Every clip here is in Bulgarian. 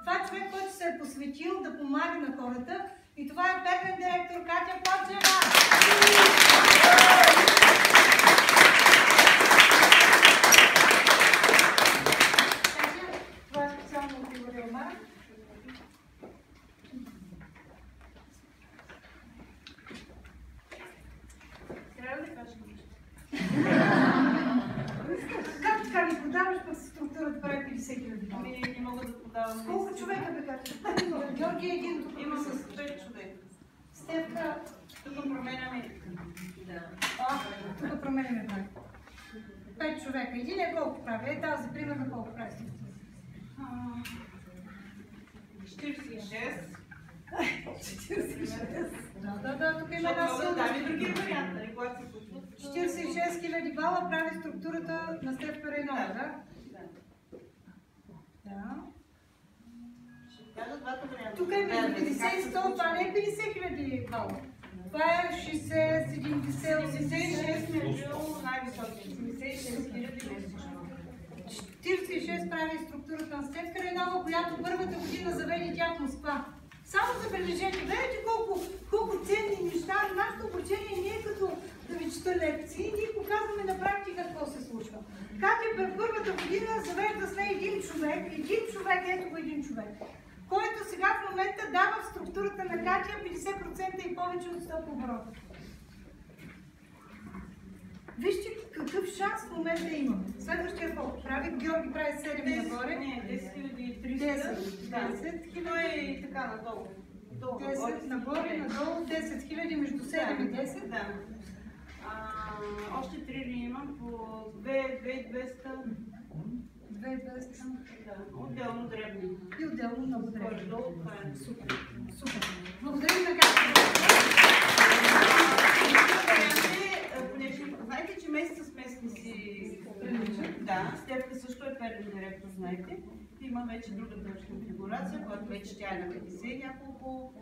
Това е човек, който се е посветил да помага на хората. И това е пермен директор Катя Поджева. Това е специално от Игор Елмар. Трябва ли да кажа нещо? Как така не продаваш, пък структурата прави 50 000? Не мога да продавам. Колко човека бе Катя? Георги е един, тук има с 5 човека. Стефка. Тук променяме. Тук променяме това. 5 човека. Един е колко прави? Е тази, примерно колко прави? 46. 46. Да, тук има една силна. Да, и други варианти, когато се случват. 46 000 бала прави структурата на Стефка Рейнова, да? Да. Тук е между 50 и 100, това не е 50 000 бала. Това е 60, 70, 86 между най-високи. 46 прави структурата на Стефка Рейнова, която първата година заведе тя в Москва. Само забележете, гледайте колко ценни неща. Нашето обучение не е като да ви чета лекции, ние показваме на практика какво се случва. Катя през първата година завежда с нея един човек, ето го един човек, който сега в момента дава в структурата на Катя 50% и повече от 100 оборота. Вижте какъв шанс в момента имаме. Следващия колко прави? Георги прави 7 нагоре. Не, 10 300. 10 000 и така надолу. 10 нагоре, надолу, 10 000 между 7 и 10. Да. Още 3 ли имам по 2200. 2200. Да, отделно дребни. И отделно много дребни. Супер. Супер. Благодарим на Катя. Знаете, че месец с месец си приличат. Да, Стефка също е пермен директор, знаете. Има вече друга дъжна конфигурация, която вече тя е на 50 няколко.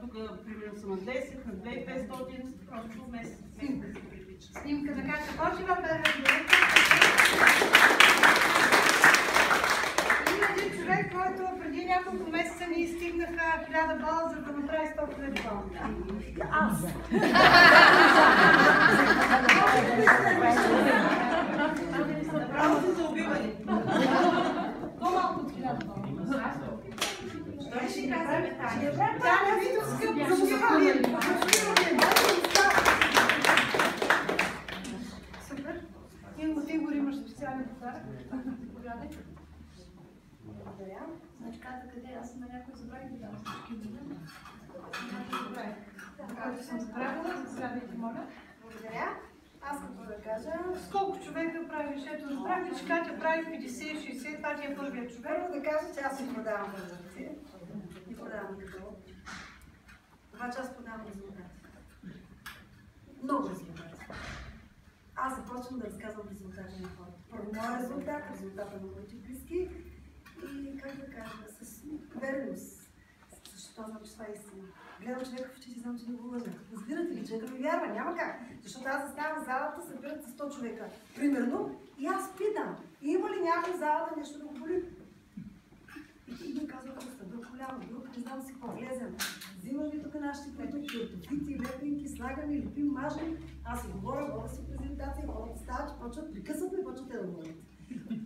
Тук примерно са на 10, на 2500, просто месец с месец си приличат. Снимка на Катя Поджева, пермен директор. Има един човек, който преди няколко месеца ни стигнаха 1000 бала, за да направи 100 000 бала. Аз! Направо се за убиване. По-малко от 1000 бала. Той ще казваме Таня. Таня Витовска, пробиваме. Супер. Игор, имаш специален подарък. Заповядай. Благодаря. Значи каза къде? Аз на някой забравих да дам всички. Който съм справила, заповядайте, моля. Благодаря. Аз какво да кажа? С колко човека правиш? Ето, разбрахме, че Катя прави 50-60, това ти е първият човек. Първо да кажа, че аз си продавам продукция. И продавам като. Това, че аз продавам резултати. Много резултати. Аз започвам да разказвам резултати на хората. Първо моя резултат, резултата на моите близки и, как да кажа, с увереност. Защо знам, че това е истина. Гледам човека в очите и знам, че не го лъжа. Разбирате ли, човека ми вярва, няма как. Защото аз заставам в залата, събират се 100 човека. Примерно, и аз питам, има ли някой в залата нещо да го боли? И ми казва кръста, друг коляно, друг не знам си какво, влезем. Взимам ли тук нашите продукти, ортопити, лепинки, слагаме, лепим, мажем. Аз си говоря си презентация, хората стават, почват, прекъсват ме и почват те да говорят.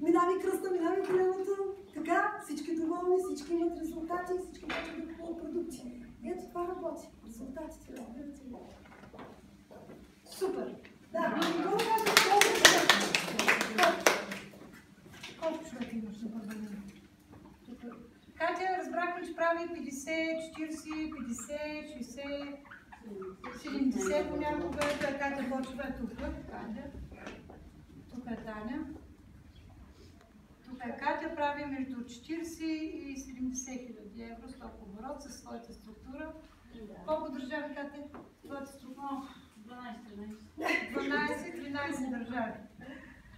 Минава и кръста, минава и коляното. Така, всички доволни, всички имат резултати, всички почват да купуват продукти. Ето това работи. Резултатите, разбирате ли? Супер! Да, колко човека имаш на първа линия? Катя, разбрахме, че прави 50, 40, 50, 60, 70 понякога. Катя Поджева е тук. Тук е Таня. Тук е Катя, прави между 40 и 70 000 евро с толкова оборот със своята структура. Колко държави, Катя, твоята структура? 12-13 държави.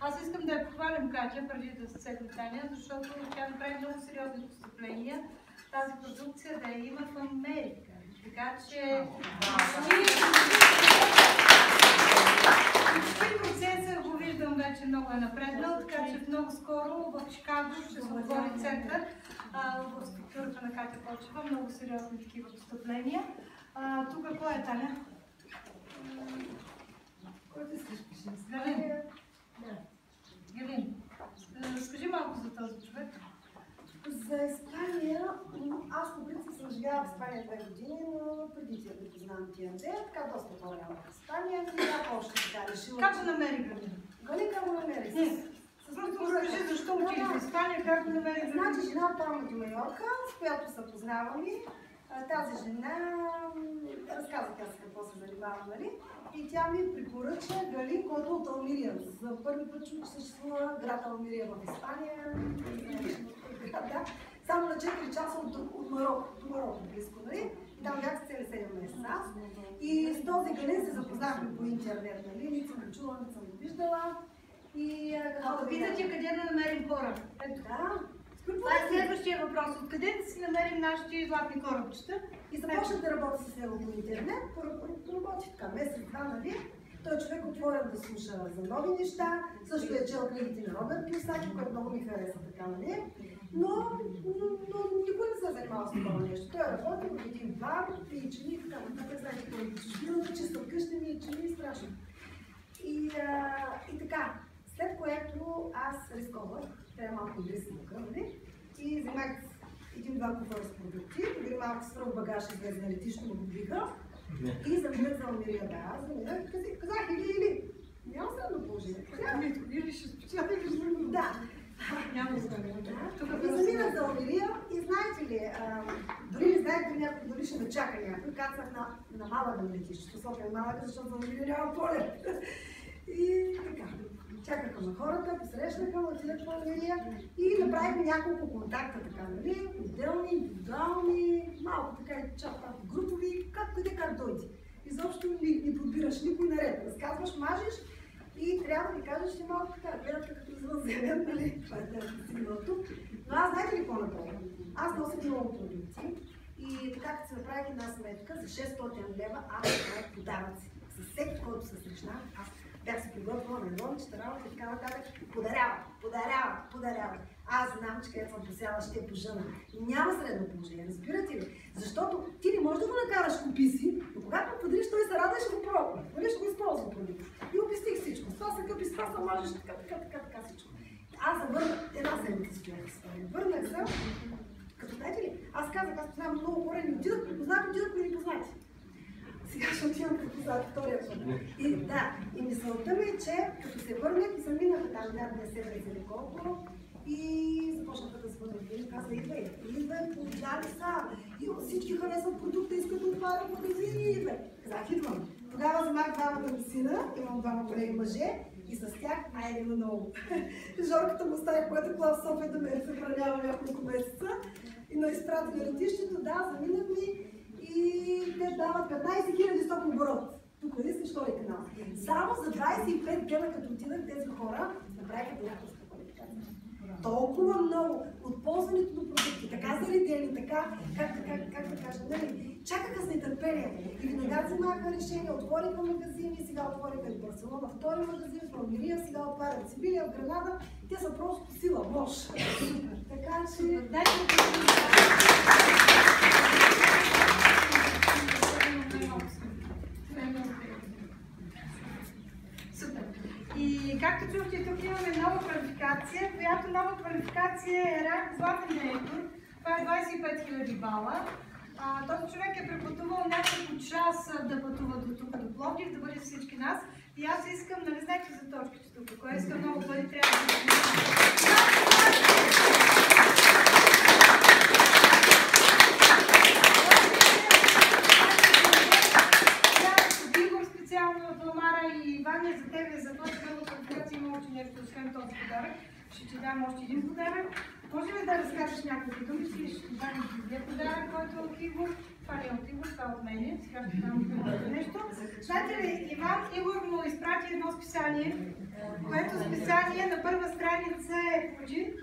Аз искам да я похвалям Катя, преди да се седне Таня, защото тя направи много сериозни постъпления. Тази продукция да я има в Америка. Така че... процесът го виждам вече много е напреднал, така че много скоро в Чикаго ще се отвори център в структурата на Катя Кочева. Много сериозни такива постъпления. Тук кой е Таня? Който искаш пише? Галин. Да. Галин. Скажи малко за този човек. За Испания, аз по принцип съм живяла в Испания 2 години, но преди да познавам тия две, така доста по-голяма в Испания, не бях още така решила. Как го намери Галин? Галин как го намери? Просто разкажи защо отидеш в Испания, как го намери Галин? Значи жена от Палма до Майорка, с която са познавали. Тази жена разказа тя с какво се занимава, нали? И тя ми препоръча Галин, който от Алмирия. За първи път чух, че съществува град Алмирия в Испания. Да. Само на 4 часа от Марокко, до Марокко близко, нали? И там бях с цели 7 месеца. И с този Галин се запознахме по интернет, нали? Нито съм го чула, нито съм го виждала. И питате къде да намерим хора. Ето. Да. Това е следващия въпрос. Откъде да си намерим нашите златни корабчета? И започнах да работя с него по интернет. Работи така месец-два, нали? Той е човек отворен да слуша за нови неща. Също е чел книгите на Робърт Кийосаки, който много ми хареса така, нали? Но никой не се занимава с това нещо. Той работи в един бар, пие чини и така нататък. Знаете, какво е чужбината, чиста вкъща ми е чини и страшно. И така, след което аз рисковах, трябва малко да си нали? И вземах един-два куфара с продукти, дори малко свърх багаж излезе на летището, го добиха. И заминах за Алмирия, да, заминах, казах или. Няма средно положение. Или ще спечели, или ще да. Няма средно. И заминах за Алмирия и знаете ли, дори не знаех някой, дори ще ме чака някой, кацах на Малага на летището, София Малага, защото за Алмирия няма поле. И така. Чакаха на хората, посрещнаха, отидах в Алмирия и направихме няколко контакта, така, нали? Отделни, индивидуални, малко така и групови, как дойде. Изобщо не подбираш никой наред. Разказваш, мажеш и трябва да ви кажа, че малко така, гледате като извън зелен, нали? Това е стигнато. Но аз знаете ли какво направих? Аз носих много продукти и така като се направих една сметка, за 600 лева аз направих подаръци. С всеки, който се срещна, аз бях се приготвила на елончета, работа и така нататък. Подарява. Аз знам, че където съм посяла, ще пожена. Няма средно положение, разбирате ли? Защото ти не можеш да го накараш купи си, но когато го подариш, той се рада и ще го пробва. Нали ще го използва продукт. И обясних всичко. Това се къпи, с това се мажеш, така всичко. Аз завърнах една седмица с човека си. Върнах се, като знаете ли, аз казах, аз познавам много хора, не отидах, познавам, и не познати. Сега ще отивам като познат втория път. И мисълта ми е, че като се върнах и съм минаха там някъде север или колко и започнаха да звънят и казва, идвай, подали са. И всички харесват продукта, искат да отварят магазини, идвай. Казах, идвам. Тогава вземах двамата ми сина, имам двама големи мъже и с тях айде на много. Жорката му остави, която кола в София да ме съхранява няколко месеца и на изпратили летището, заминах ми. И те дават 15 000 сток оборот. Тук не искаш втори канал. Само за 25 дена, като отидах тези хора, направиха директорска квалификация. Толкова много от ползването на продукти, така заредени, така, как да кажа, нали, чакаха с нетърпение. И веднага вземаха решение, отвориха магазини, сега отвориха в Барселона, втори магазин, в Алмирия, сега отварят в Сибирия, в Гранада. Те са просто сила, мощ. Така че, дайте Супер. И както чухте, тук имаме нова квалификация, която нова квалификация е ранг златен директор. Това е 25 000 бала. Този човек е препътувал няколко часа да пътува до тук, до Пловдив, да бъде всички нас. И аз искам, нали знаете за точките тук, кой иска много пари, трябва да Ваня, за тебе, за този първа квалификация има още нещо, освен този подарък. Ще ти дам още един подарък. Може ли да разкажеш няколко думи? Ще ти дам другия подарък, който е от Игор. Това не е от Игор, това е от мене. Сега ще дам нещо. Знаете ли, Игор му изпрати едно списание, което списание на първа страница е Fuji.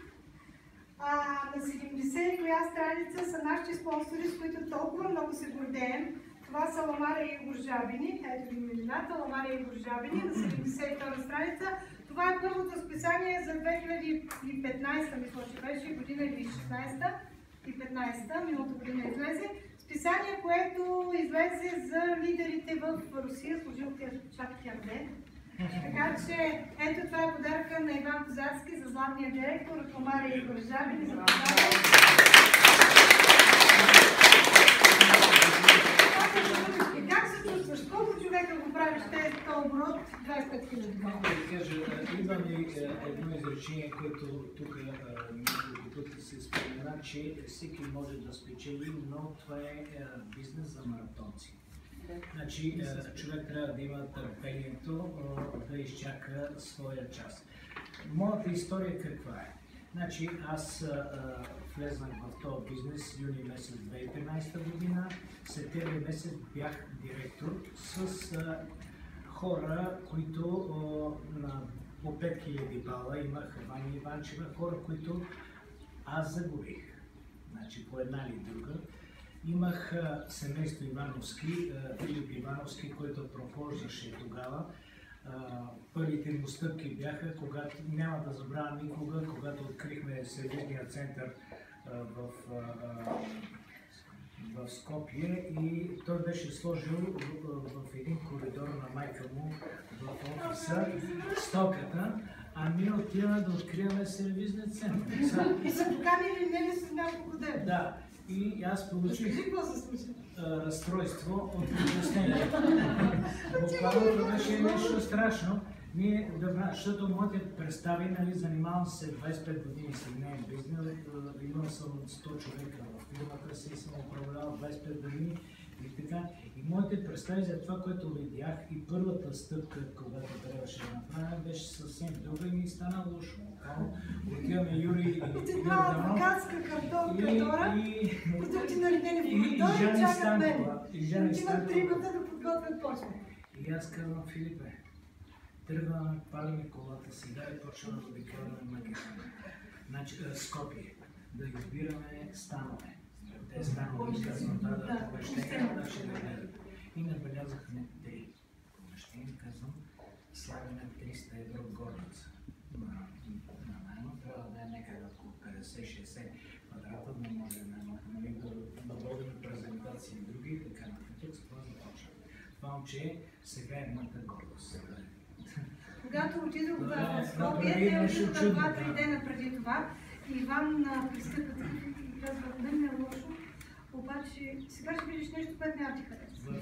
На 70 коя страница са нашите спонсори, с които толкова много се гордеем. Това са Ламара и Игор Жабини. Ето ви имената, Ламара и Игор Жабини на 72 страница. Това е първото списание за 2015, мисля, че беше година или 2016. 2015, миналата година излезе. Списание, което излезе за лидерите в Русия, служилки чак Кярде. Така че, ето това е подаръка на Иван Козарски за златния директор, от Мария Игорежабин за подарък. Как се чувстваш? Колко човека го правиш тези оборот? 25 000 долара. Да кажа, идва ми едно изречение, което тук няколко пъти се спомена, че всеки може да спечели, но това е бизнес за маратонци. Значи, човек трябва да има търпението да изчака своя час. Моята история каква е? Значи, аз влезнах в този бизнес юни месец 2013 година, септември месец бях директор с хора, които по 5000 бала имах, Ваня Иванчева, хора, които аз загубих. Значи, по една или друга. Имах семейство Ивановски, Филип Ивановски, който прохождаше тогава. Първите му стъпки бяха, когато, няма да забравя никога, когато открихме сервизния център в Скопие и той беше сложил в един коридор на майка му в офиса стоката, а ние отиваме да откриваме сервизния център. И са поканили мене с няколко дена. Да. И аз получих разстройство от обяснение. Буквално това беше нещо страшно. Ние, защото моите представи, нали, занимавам се 25 години с нейн бизнес, имал съм 100 човека в фирмата си, съм управлявал 25 години и така. И моите представи за това, което видях и първата стъпка, когато трябваше да направя, беше съвсем друга и ми стана лошо. Отиваме Юри и една адвокатска картора, които ти наредени в коридори и чакат мен. Отиват тримата да подготвят почва. И аз казвам, Филипе, тръгваме, палиме колата сега и почваме да обикаляме Македония. Значи, Скопие, да избираме станове. Те станове, казвам, да помещения, значи да гледат. И набелязахме 3 помещения, казвам, слагаме 300 евро горница. На найма трябва да е някъде около 50-60 квадрата, да може да водим презентации и други и така нататък. С това започвам. Това момче сега е моята гордост. Когато отидох в Скопие, те отидоха 2-3 дена преди това и Иван пристъпва и казва, мен е лошо, обаче сега ще видиш нещо, което няма ти харесва.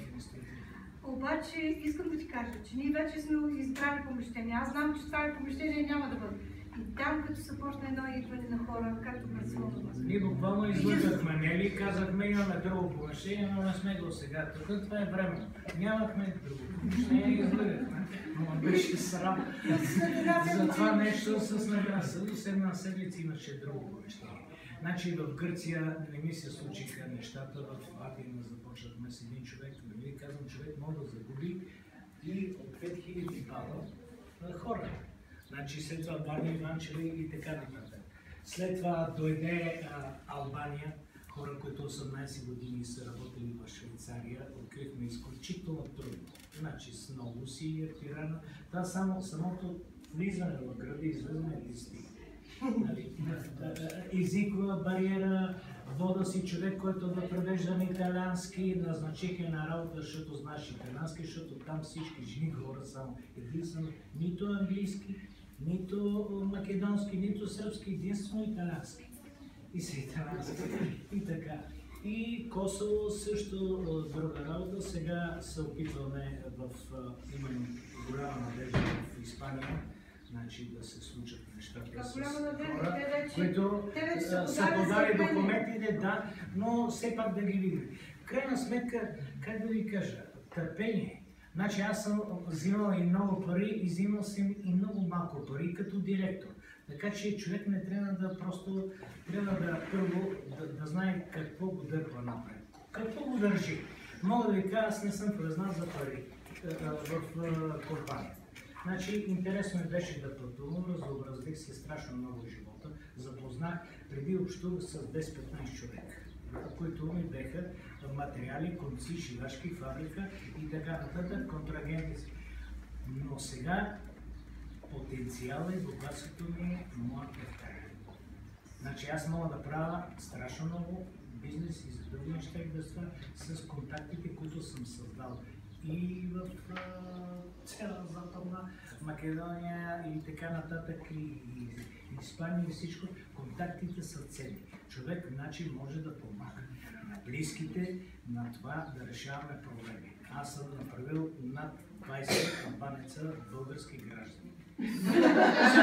Обаче искам да ти кажа, че ние вече сме избрали помещение. Аз знам, че това помещение няма да бъде. И там, като се почне едно идване на хора, както предсвободно възможно. Ние буквално излъгахме, нели? Казахме, имаме друго помещение, но не сме го сега. Тук това е време. Нямахме друго помещение и излъгахме. Но беше срам. За това нещо с нагласа. До една седмица имаше друго помещение. Значи в Гърция не ми се случиха нещата, в Атина започнахме с един човек, нали, казвам, човек може да загуби и от 5000 бала хора. Значи след това Ваня Иванчева и така нататък. След това дойде Албания, хора, които 18 години са работили в Швейцария, открихме изключително трудно. Значи с много усилия, Тирана, това самото влизане в града и излизане не стига. Езикова бариера, вода си човек, който да превежда на италиански, назначиха на работа, защото знаеш италиански, защото там всички жени говорят само единствено нито английски, нито македонски, нито сръбски, единствено италиански. И са италиански. И така. И Косово също друга работа. Сега се опитваме имаме голяма надежда в Испания. Значи да се случат нещата с хора, които са подали документите, да, но все пак да ги видим. В крайна сметка, как да ви кажа, търпение. Значи аз съм взимал и много пари и взимал съм и много малко пари като директор. Така че човек не трябва да просто, трябва да първо да знае какво го дърпа напред. Какво го държи. Мога да ви кажа, аз не съм признал за пари в компанията. Значи, интересно ми беше да пътувам, разобразих се страшно много живота, запознах, преди общувах с 10-15 човека, които ми беха материали, конци, шивашки, фабрика и така нататък, контрагенти. Но сега потенциала и богатството ми е моята втора. Значи аз мога да правя страшно много бизнес и за други неща и да става с контактите, които съм създал. И в цяла Западна Македония и така нататък, и Испания и всичко, контактите са ценни. Човек значи може да помага на близките, на това да решаваме проблеми. Аз съм направил над 20 кампаница български граждани.